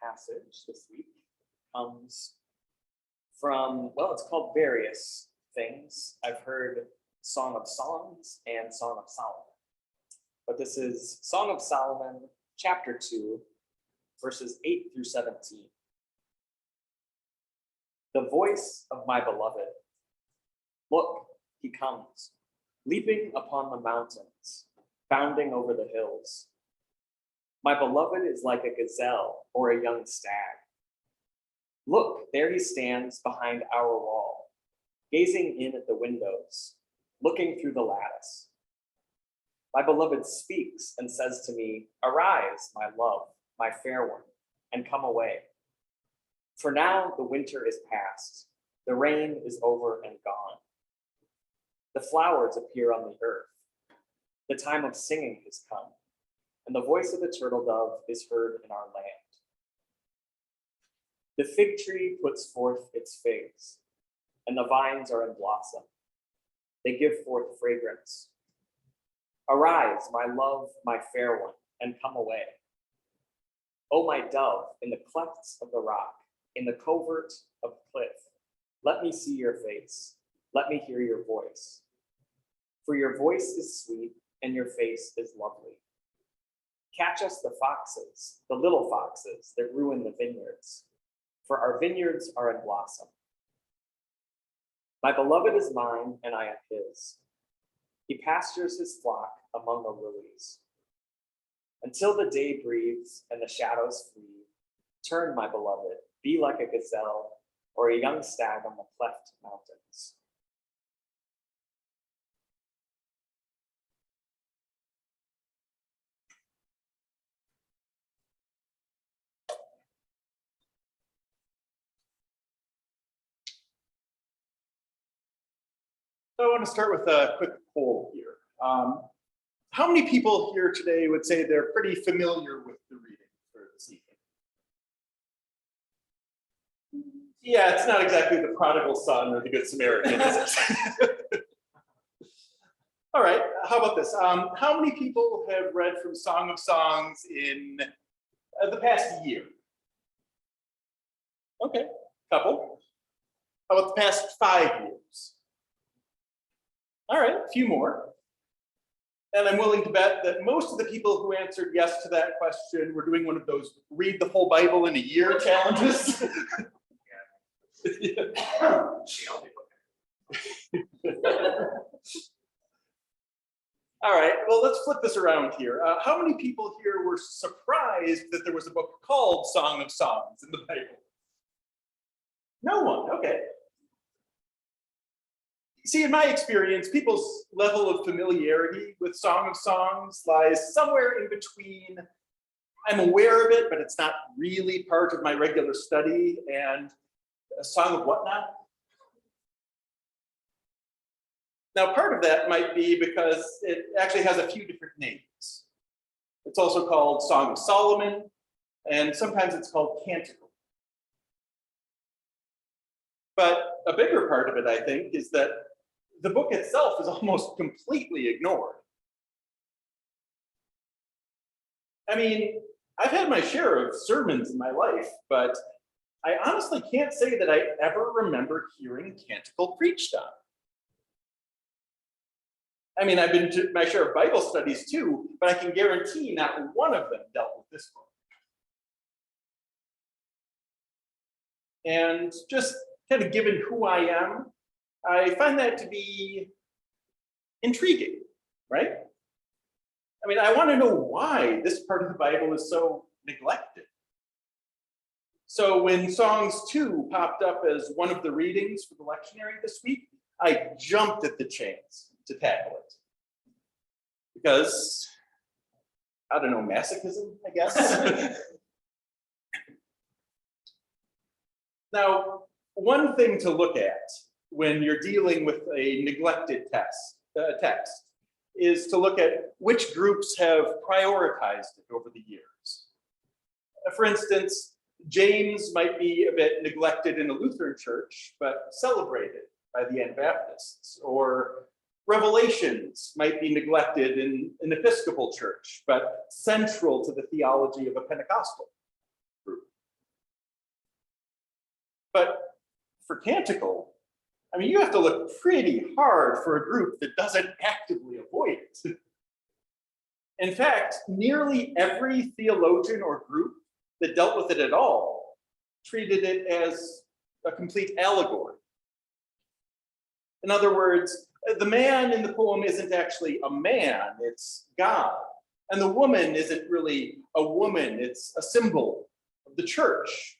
passage this week comes from, well, it's called various things. I've heard Song of Songs and Song of Solomon. But this is Song of Solomon, chapter 2, verses 8 through 17. The voice of my beloved. Look, he comes, leaping upon the mountains, bounding over the hills. My beloved is like a gazelle or a young stag. Look, there he stands behind our wall, gazing in at the windows, looking through the lattice. My beloved speaks and says to me, "Arise, my love, my fair one, and come away. For now the winter is past, the rain is over and gone. The flowers appear on the earth. The time of singing has come, and the voice of the turtle dove is heard in our land. The fig tree puts forth its figs, and the vines are in blossom. They give forth fragrance. Arise, my love, my fair one, and come away. O my dove, in the clefts of the rock, in the covert of the cliff, let me see your face. Let me hear your voice. For your voice is sweet, and your face is lovely. Catch us the foxes, the little foxes that ruin the vineyards, for our vineyards are in blossom. My beloved is mine, and I am his. He pastures his flock among the lilies. Until the day breathes and the shadows flee, turn, my beloved, be like a gazelle or a young stag on the cleft mountains. So I want to start with a quick poll here. How many people here today would say they're pretty familiar with the reading for this evening? Yeah, it's not exactly the prodigal son or the Good Samaritan, is it? All right, how about this? How many people have read from Song of Songs in the past year? Okay, couple. How about the past 5 years? All right, a few more. And I'm willing to bet that most of the people who answered yes to that question were doing one of those read the whole Bible in a year challenges. All right, well, let's flip this around here. How many people here were surprised that there was a book called Song of Songs in the Bible? No one, okay. See, in my experience, people's level of familiarity with Song of Songs lies somewhere in between I'm aware of it, but it's not really part of my regular study, and a song of what now? Now, part of that might be because it actually has a few different names. It's also called Song of Solomon, and sometimes it's called Canticle. But a bigger part of it, I think, is that the book itself is almost completely ignored. I mean, I've had my share of sermons in my life, but I honestly can't say that I ever remember hearing Canticle preached on. I mean, I've been to my share of Bible studies too, but I can guarantee not one of them dealt with this book. And just kind of given who I am, I find that to be intriguing, right? I mean, I want to know why this part of the Bible is so neglected. So when Songs 2 popped up as one of the readings for the lectionary this week, I jumped at the chance to tackle it. Because, I don't know, masochism, I guess. Now, one thing to look at when you're dealing with a neglected text is to look at which groups have prioritized it over the years. For instance, James might be a bit neglected in a Lutheran church, but celebrated by the Anabaptists. Or Revelations might be neglected in an Episcopal church, but central to the theology of a Pentecostal group. But for Canticle, I mean, you have to look pretty hard for a group that doesn't actively avoid it. In fact, nearly every theologian or group that dealt with it at all treated it as a complete allegory. In other words, the man in the poem isn't actually a man, it's God. And the woman isn't really a woman, it's a symbol of the church.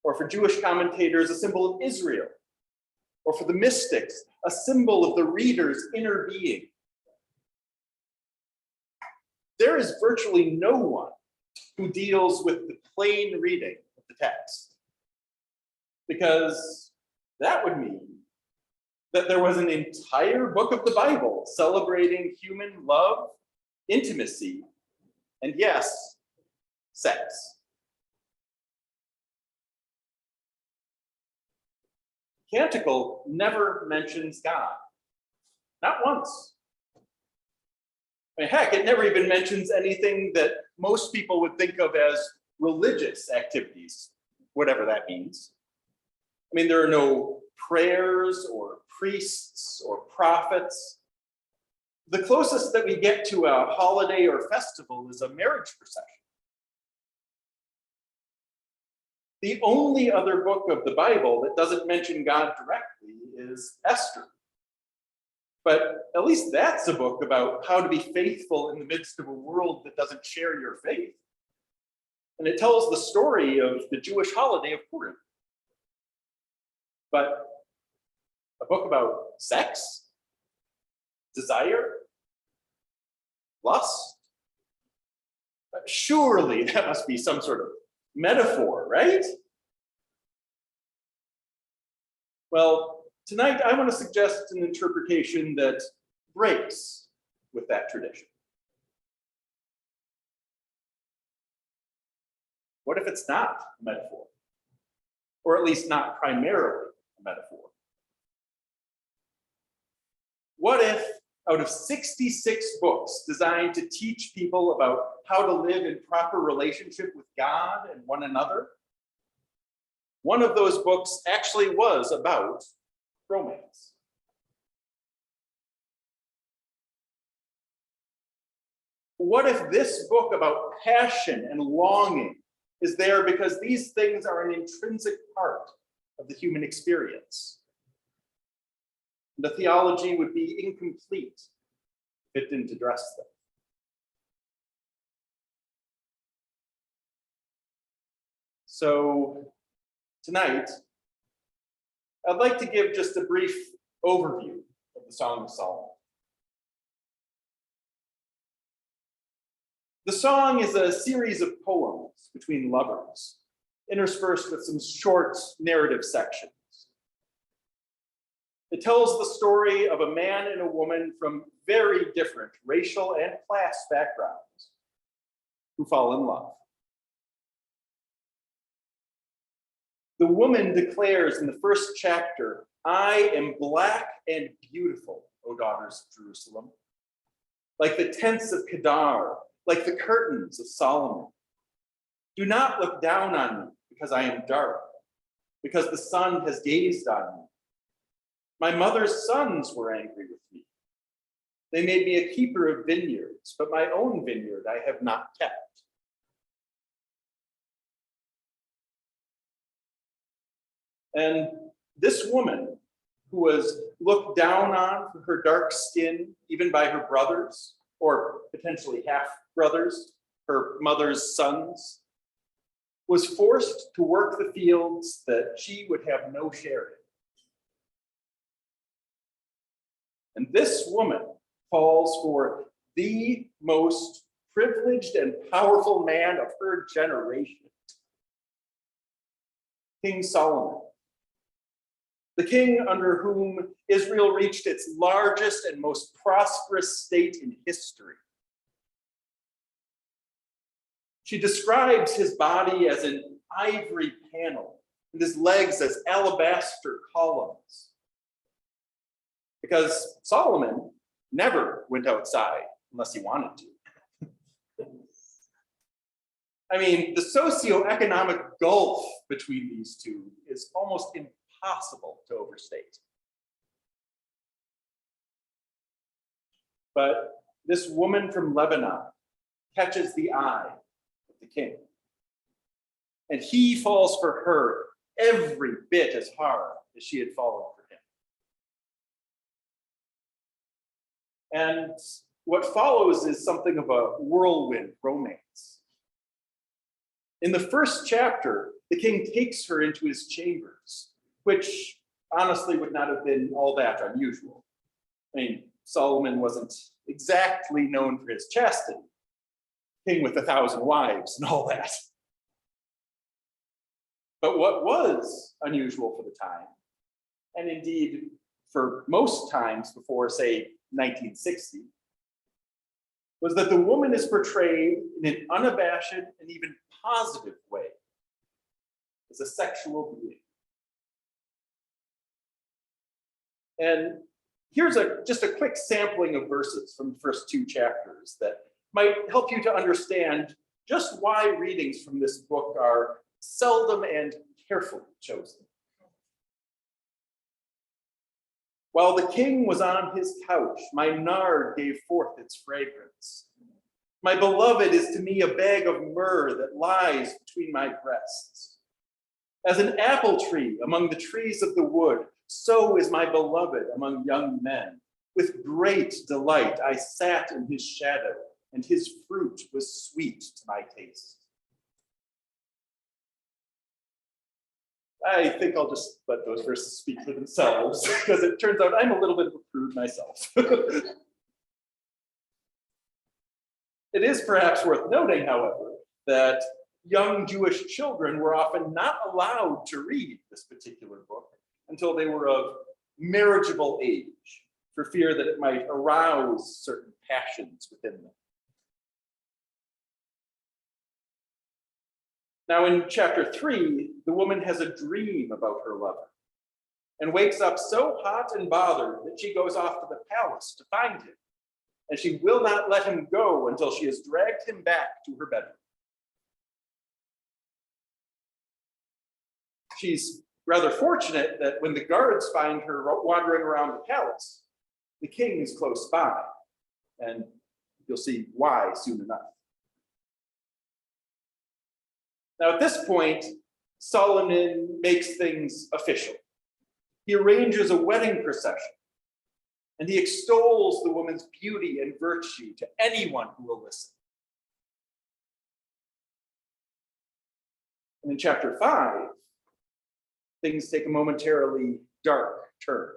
Or for Jewish commentators, a symbol of Israel. Or for the mystics, a symbol of the reader's inner being. There is virtually no one who deals with the plain reading of the text, because that would mean that there was an entire book of the Bible celebrating human love, intimacy, and yes, sex. Canticle never mentions God, not once. I mean, heck, it never even mentions anything that most people would think of as religious activities, whatever that means. I mean, there are no prayers or priests or prophets. The closest that we get to a holiday or festival is a marriage procession. The only other book of the Bible that doesn't mention God directly is Esther. But at least that's a book about how to be faithful in the midst of a world that doesn't share your faith. And it tells the story of the Jewish holiday of Purim. But a book about sex, desire, lust? Surely that must be some sort of metaphor, right? Well, tonight I want to suggest an interpretation that breaks with that tradition. What if it's not a metaphor? Or at least not primarily a metaphor? What if out of 66 books designed to teach people about how to live in proper relationship with God and one another, one of those books actually was about romance? What if this book about passion and longing is there because these things are an intrinsic part of the human experience? The theology would be incomplete if it didn't address them. So tonight, I'd like to give just a brief overview of the Song of Solomon. The song is a series of poems between lovers, interspersed with some short narrative sections. It tells the story of a man and a woman from very different racial and class backgrounds who fall in love. The woman declares in the first chapter, "I am black and beautiful, O daughters of Jerusalem, like the tents of Kedar, like the curtains of Solomon. Do not look down on me because I am dark, because the sun has gazed on me. My mother's sons were angry with me. They made me a keeper of vineyards, but my own vineyard I have not kept." And this woman, who was looked down on for her dark skin, even by her brothers, or potentially half-brothers, her mother's sons, was forced to work the fields that she would have no share in. And this woman falls for the most privileged and powerful man of her generation, King Solomon, the king under whom Israel reached its largest and most prosperous state in history. She describes his body as an ivory panel and his legs as alabaster columns, because Solomon never went outside unless he wanted to. I mean, the socioeconomic gulf between these two is almost impossible to overstate. But this woman from Lebanon catches the eye of the king. And he falls for her every bit as hard as she had fallen for him. And what follows is something of a whirlwind romance. In the first chapter, the king takes her into his chambers, which honestly would not have been all that unusual. I mean, Solomon wasn't exactly known for his chastity, king with 1,000 wives and all that. But what was unusual for the time, and indeed for most times before, say, 1960, was that the woman is portrayed in an unabashed and even positive way as a sexual being. And here's just a quick sampling of verses from the first 2 chapters that might help you to understand just why readings from this book are seldom and carefully chosen. While the king was on his couch, my nard gave forth its fragrance. My beloved is to me a bag of myrrh that lies between my breasts. As an apple tree among the trees of the wood, so is my beloved among young men. With great delight I sat in his shadow, and his fruit was sweet to my taste. I think I'll just let those verses speak for themselves, because it turns out I'm a little bit of a prude myself. It is perhaps worth noting, however, that young Jewish children were often not allowed to read this particular book until they were of marriageable age, for fear that it might arouse certain passions within them. Now, in chapter 3, the woman has a dream about her lover and wakes up so hot and bothered that she goes off to the palace to find him, and she will not let him go until she has dragged him back to her bedroom. She's rather fortunate that when the guards find her wandering around the palace, the king is close by, and you'll see why soon enough. Now, at this point, Solomon makes things official. He arranges a wedding procession, and he extols the woman's beauty and virtue to anyone who will listen. And in chapter 5, things take a momentarily dark turn.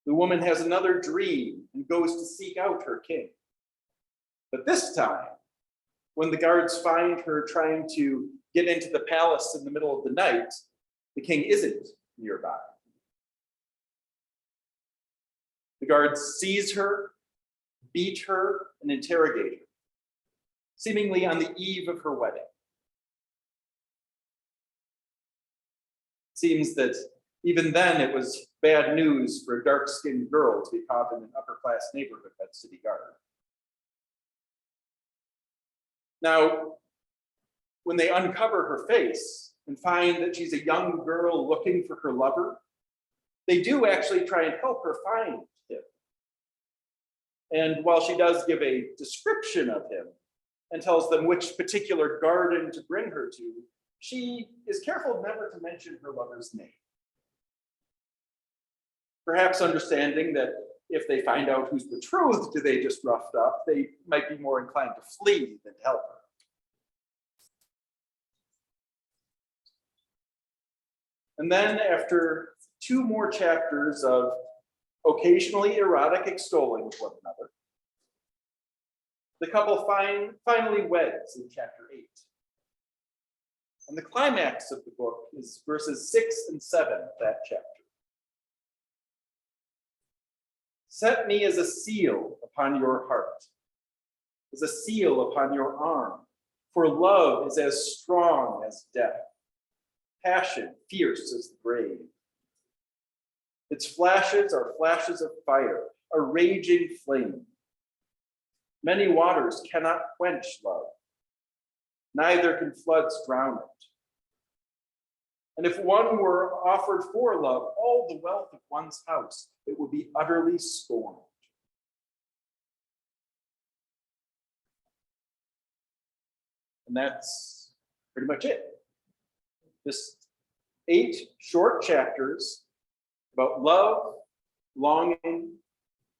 The woman has another dream and goes to seek out her king. But this time, when the guards find her trying to get into the palace in the middle of the night, the king isn't nearby. The guards seize her, beat her, and interrogate her, seemingly on the eve of her wedding. It seems that even then it was bad news for a dark-skinned girl to be caught in an upper-class neighborhood by the city guard. Now, when they uncover her face and find that she's a young girl looking for her lover, they do actually try and help her find him. And while she does give a description of him and tells them which particular garden to bring her to, she is careful never to mention her lover's name. Perhaps understanding that if they find out who's betrothed to they just roughed up, they might be more inclined to flee than to help her. And then after 2 more chapters of occasionally erotic extolling of one another, the couple finally weds in chapter 8. And the climax of the book is verses 6 and 7 of that chapter. Set me as a seal upon your heart, as a seal upon your arm, for love is as strong as death, passion fierce as the grave. Its flashes are flashes of fire, a raging flame. Many waters cannot quench love. neither can floods drown it. And if one were offered for love all the wealth of one's house, it would be utterly scorned. And that's pretty much it. Just 8 short chapters about love, longing,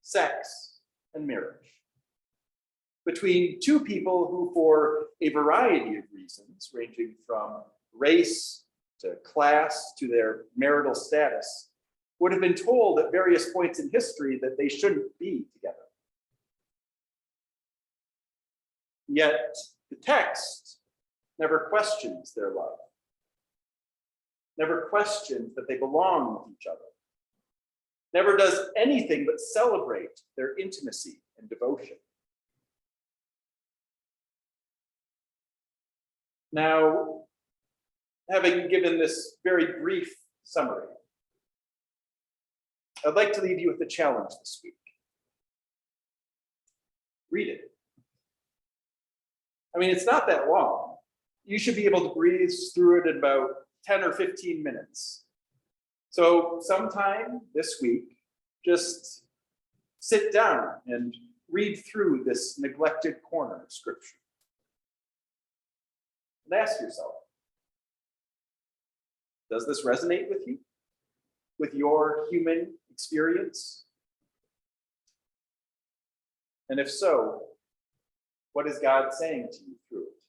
sex, and marriage. Between 2 people who, for a variety of reasons, ranging from race to class to their marital status, would have been told at various points in history that they shouldn't be together. Yet the text never questions their love, never questions that they belong with each other, never does anything but celebrate their intimacy and devotion. Now, having given this very brief summary, I'd like to leave you with a challenge this week. Read it. I mean, it's not that long. You should be able to breeze through it in about 10 or 15 minutes. So sometime this week, just sit down and read through this neglected corner of Scripture. And ask yourself, does this resonate with you? With your human experience? And if so, what is God saying to you through it?